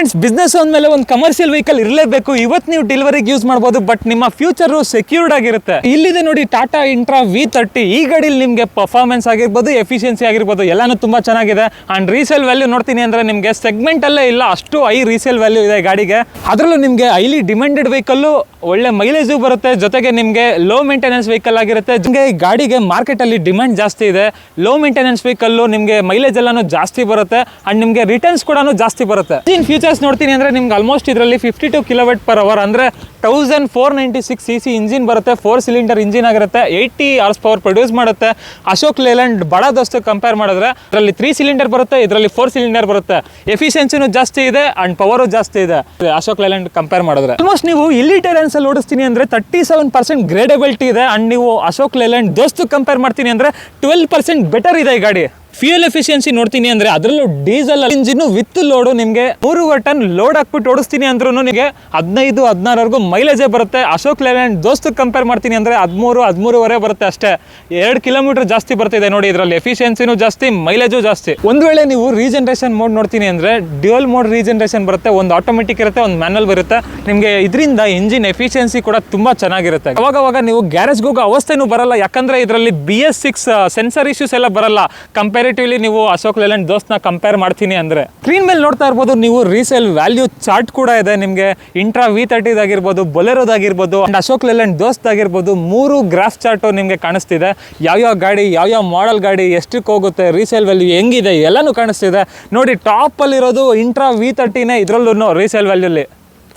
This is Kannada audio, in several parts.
ಫ್ರೆಂಡ್ಸ್, ಬಿಸ್ನೆಸ್ ಅಂದಮೇಲೆ ಒಂದು ಕಮರ್ಷಿಯಲ್ ವೆಹಿಕಲ್ ಇರಲೇಬೇಕು. ಇವತ್ತು ನೀವು ಡೆಲಿವರಿಗೆ ಯೂಸ್ ಮಾಡ್ಬೋದು, ಬಟ್ ನಿಮ್ಮ ಫ್ಯೂಚರ್ ಸೆಕ್ಯೂರ್ಡ್ ಆಗಿರುತ್ತೆ. ಇಲ್ಲಿದೆ ನೋಡಿ ಟಾಟಾ ಇಂಟ್ರಾ V30. ಈ ಗಾಡಿಯಲ್ಲಿ ನಿಮಗೆ ಪರ್ಫಾರ್ಮೆನ್ಸ್ ಆಗಿರ್ಬೋದು, ಎಫಿಷಿಯನ್ಸಿ ಆಗಿರ್ಬೋದು, ಎಲ್ಲಾನು ತುಂಬಾ ಚೆನ್ನಾಗಿದೆ. ಅಂಡ್ ರೀಸೇಲ್ ವ್ಯಾಲ್ಯೂ ನೋಡ್ತೀನಿ ಅಂದ್ರೆ ನಿಮಗೆ ಸೆಗ್ಮೆಂಟ್ ಅಲ್ಲೇ ಇಲ್ಲ, ಅಷ್ಟು ಹೈ ರೀಸೇಲ್ ವ್ಯಾಲ್ಯೂ ಇದೆ ಗಾಡಿಗೆ. ಅದರಲ್ಲೂ ನಿಮಗೆ ಹೈಲಿ ಡಿಮ್ಯಾಂಡೆಡ್ ವೆಹಿಕಲ್, ಒಳ್ಳೆ ಮೈಲೇಜು ಬರುತ್ತೆ, ಜೊತೆಗೆ ನಿಮಗೆ ಲೋ ಮೇಂಟೆನೆನ್ಸ್ ವೆಹಿಕಲ್ ಆಗಿರುತ್ತೆ. ನಿಮಗೆ ಈ ಗಾಡಿಗೆ ಮಾರ್ಕೆಟ್ ಅಲ್ಲಿ ಡಿಮ್ಯಾಂಡ್ ಜಾಸ್ತಿ ಇದೆ. ಲೋ ಮೇಂಟೆನೆನ್ಸ್ ವೆಹಿಕಲ್, ನಿಮಗೆ ಮೈಲೇಜ್ ಎಲ್ಲಾನು ಜಾಸ್ತಿ ಬರುತ್ತೆ ಅಂಡ್ ನಿಮಗೆ ರಿಟರ್ನ್ಸ್ ಕೂಡ ಜಾಸ್ತಿ ಬರುತ್ತೆ. ಫೀಚರ್ಸ್ ನೋಡ್ತೀನಿ ಅಂದ್ರೆ ನಿಮ್ಗೆ ಆಲ್ಮೋಸ್ಟ್ ಇದರಲ್ಲಿ 52 kWh ಅಂದ್ರೆ 1496 cc ಇಂಜಿನ್ ಬರುತ್ತೆ. 4 ಸಿಲಿಂಡರ್ ಇಂಜಿನ್ ಆಗಿರುತ್ತೆ. 80 HP ಪ್ರೊಡ್ಯೂಸ್ ಮಾಡುತ್ತೆ. ಅಶೋಕ್ ಲೇಲ್ಯಾಂಡ್ ಬಡ ದೋಸ್ತು ಕಂಪೇರ್ ಮಾಡಿದ್ರೆ ಇದರಲ್ಲಿ 3 ಸಿಲಿಂಡರ್ ಬರುತ್ತೆ, ಇದರಲ್ಲಿ 4 ಸಿಲಿಂಡರ್ ಬರುತ್ತೆ. ಎಫಿಷಿಯನ್ಸಿನೂ ಜಾಸ್ತಿ ಇದೆ ಅಂಡ್ ಪವರು ಜಾಸ್ತಿ ಇದೆ ಅಶೋಕ್ ಲೇಲ್ಯಾಂಡ್ ಕಂಪೇರ್ ಮಾಡಿದ್ರೆ. ಆಲ್ಮೋಸ್ಟ್ ನೀವು ಇಲ್ಲಿ ಟೆರೆನ್ಸ್ ಅಲ್ಲಿ ಓಡಿಸ್ತೀನಿ ಅಂದ್ರೆ 37% ಗ್ರೇಡಬಿಲಿಟಿ ಇದೆ ಅಂಡ್ ನೀವು ಅಶೋಕ್ ಲೇಲ್ಯಾಂಡ್ ದೋಸ್ತು ಕಂಪೇರ್ ಮಾಡ್ತೀನಿ ಅಂದ್ರೆ 12% ಬೆಟರ್ ಇದೆ ಈ ಗಾಡಿ. ಫ್ಯೂಯಲ್ ಎಫಿಷಿಯನ್ಸಿ ನೋಡ್ತೀನಿ ಅಂದ್ರೆ ಅದರಲ್ಲೂ ಡೀಸೆಲ್ ಇಂಜಿನ್ ವಿತ್ ಲೋಡು ನಿಮಗೆ 3 ಟನ್ ಲೋಡ್ ಹಾಕ್ಬಿಟ್ಟು ಓಡಿಸ್ತೀನಿ ಅಂದ್ರೂ ನಿಮಗೆ 15-16 ಮೈಲೇಜೇ ಬರುತ್ತೆ. ಅಶೋಕ್ ಲೇಲ್ಯಾಂಡ್ ದೋಸ್ತು ಕಂಪೇರ್ ಮಾಡ್ತೀನಿ ಅಂದ್ರೆ 13-13.5 ಬರುತ್ತೆ ಅಷ್ಟೇ. 2 ಕಿಲೋಮೀಟರ್ ಜಾಸ್ತಿ ಬರ್ತಿದೆ ನೋಡಿ. ಇದರಲ್ಲಿ ಎಫಿಷಿಯನ್ಸಿನೂ ಜಾಸ್ತಿ, ಮೈಲೇಜು ಜಾಸ್ತಿ. ಒಂದು ವೇಳೆ ನೀವು ರೀಜನರೇಷನ್ ಮೋಡ್ ನೋಡ್ತೀನಿ ಅಂದ್ರೆ ಡ್ಯುಯಲ್ ಮೋಡ್ ರೀಜನರೇಷನ್ ಬರುತ್ತೆ. ಒಂದು ಆಟೋಮೆಟಿಕ್ ಇರುತ್ತೆ, ಒಂದು ಮ್ಯಾನುವಲ್ ಬರುತ್ತೆ. ನಿಮಗೆ ಇದರಿಂದ ಇಂಜಿನ್ ಎಫಿಷಿಯನ್ಸಿ ಕೂಡ ತುಂಬಾ ಚೆನ್ನಾಗಿರುತ್ತೆ. ಅವಾಗ ನೀವು ಗ್ಯಾರೇಜ್ಗೆ ಹೋಗೋ ಅವಸ್ಥೆನೂ ಬರಲ್ಲ, ಯಾಕಂದ್ರೆ ಇದರಲ್ಲಿ BS6 ಸೆನ್ಸರ್ ಇಶ್ಯೂಸ್ ಎಲ್ಲ ಬರಲ್ಲ. ಕಂಪೇರಿಟಿವ್ಲಿ ನೀವು ಅಶೋಕ್ ಲೇಲ್ಯಾಂಡ್ ದೋಸ್ತ್ನ ಕಂಪೇರ್ ಮಾಡ್ತೀನಿ ಅಂದ್ರೆ. ಸ್ಕ್ರೀನ್ ಮೇಲೆ ನೋಡ್ತಾ ಇರ್ಬೋದು ನೀವು ರೀಸೇಲ್ ವ್ಯಾಲ್ಯೂ ಚಾರ್ಟ್ ಕೂಡ ಇದೆ. ನಿಮಗೆ ಇಂಟ್ರಾ V30 ಆಗಿರ್ಬೋದು, ಬೊಲೆರೋದಾಗಿರ್ಬೋದು ಅಂಡ್ ಅಶೋಕ್ ಲೇಲ್ಯಾಂಡ್ ದೋಸ್ತ್ ಆಗಿರ್ಬೋದು, 3 ಗ್ರಾಫ್ ಚಾರ್ಟ್ ನಿಮಗೆ ಕಾಣಿಸ್ತಿದೆ. ಯಾವ್ಯಾವ ಗಾಡಿ, ಯಾವ್ಯಾವ ಮಾಡೆಲ್ ಗಾಡಿ ಎಷ್ಟಕ್ಕೆ ಹೋಗುತ್ತೆ, ರೀಸೇಲ್ ವ್ಯಾಲ್ಯೂ ಹೆಂಗಿದೆ ಎಲ್ಲಾನು ಕಾಣಿಸ್ತಿದೆ ನೋಡಿ. ಟಾಪ್ ಅಲ್ಲಿರೋದು ಇಂಟ್ರಾ V30ನೇ, ಇದರಲ್ಲೂ ರೀಸೇಲ್ ವ್ಯಾಲ್ಯೂಲಿ.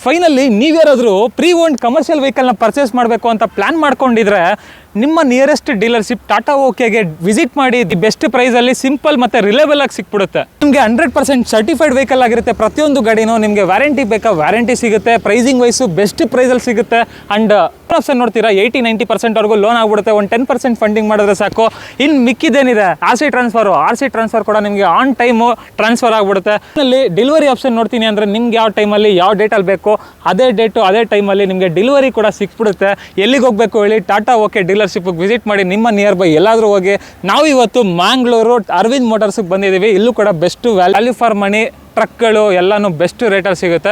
ಫೈನಲಿ ನೀವ್ಯಾರಾದರೂ ಪ್ರೀ ಓನ್ಡ್ ಕಮರ್ಷಿಯಲ್ ವೆಹಿಕಲ್ನ ಪರ್ಚೇಸ್ ಮಾಡಬೇಕು ಅಂತ ಪ್ಲಾನ್ ಮಾಡ್ಕೊಂಡಿದ್ರೆ ನಿಮ್ಮ ನಿಯರೆಸ್ಟ್ ಡೀಲರ್ಶಿಪ್ ಟಾಟಾ ಓಕೆಗೆ ವಿಸಿಟ್ ಮಾಡಿ. ದಿ ಬೆಸ್ಟ್ ಪ್ರೈಸಲ್ಲಿ ಸಿಂಪಲ್ ಮತ್ತು ರಿಲೇಬಲ್ ಆಗಿ ಸಿಕ್ಬಿಡುತ್ತೆ. ನಿಮಗೆ 100% ಸರ್ಟಿಫೈಡ್ ವೆಹಿಕಲ್ ಆಗಿರುತ್ತೆ. ಪ್ರತಿಯೊಂದು ಗಾಡಿನೂ ನಿಮಗೆ ವ್ಯಾರಂಟಿ ಬೇಕಾ ವ್ಯಾರಂಟಿ ಸಿಗುತ್ತೆ. ಪ್ರೈಸಿಂಗ್ ವೈಸು ಬೆಸ್ಟ್ ಪ್ರೈಸಲ್ಲಿ ಸಿಗುತ್ತೆ. ಅಂಡ್ ಆಪ್ಷನ್ ನೋಡ್ತೀರಾ 80-90% ವರೆಗೂ ಲೋನ್ ಆಗ್ಬಿಡುತ್ತೆ. ಒಂದು 10% ಫಂಡಿಂಗ್ ಮಾಡಿದ್ರೆ ಸಾಕು. ಇನ್ನು ಮಿಕ್ಕಿದೇನಿದೆ RC ಟ್ರಾನ್ಸ್ಫರ್ ಕೂಡ ನಿಮಗೆ ಆನ್ ಟೈಮು ಟ್ರಾನ್ಸ್ಫರ್ ಆಗಿಬಿಡುತ್ತೆ. ಅಲ್ಲಿ ಡೆಲಿವರಿ ಆಪ್ಷನ್ ನೋಡ್ತೀನಿ ಅಂದರೆ ನಿಮ್ಗೆ ಯಾವ ಟೈಮಲ್ಲಿ ಯಾವ ಡೇಟಲ್ಲಿ ಬೇಕೋ ಅದೇ ಡೇಟು ಅದೇ ಟೈಮಲ್ಲಿ ನಿಮಗೆ ಡೆಲಿವರಿ ಕೂಡ ಸಿಕ್ಬಿಡುತ್ತೆ. ಎಲ್ಲಿಗೆ ಹೋಗಬೇಕು ಹೇಳಿ, ಟಾಟಾ ಓಕೆ ಡೀಲರ್ಶಿಪ್ ವಿಸಿಟ್ ಮಾಡಿ. ನಿಮ್ಮ ನಿಯರ್ ಬೈ ಎಲ್ಲಾದರೂ ಹೋಗಿ. ನಾವು ಇವತ್ತು ಮ್ಯಾಂಗ್ಳೂರು ಅರವಿಂದ್ ಮೋಟರ್ಸ್ಗೆ ಬಂದಿದ್ದೀವಿ. ಇಲ್ಲೂ ಕೂಡ ಬೆಸ್ಟ್ ವ್ಯಾಲ್ಯೂ ಫಾರ್ ಮನಿ ಟ್ರಕ್ಗಳು ಎಲ್ಲಾನು ಬೆಸ್ಟ್ ರೇಟಲ್ಲಿ ಸಿಗುತ್ತೆ.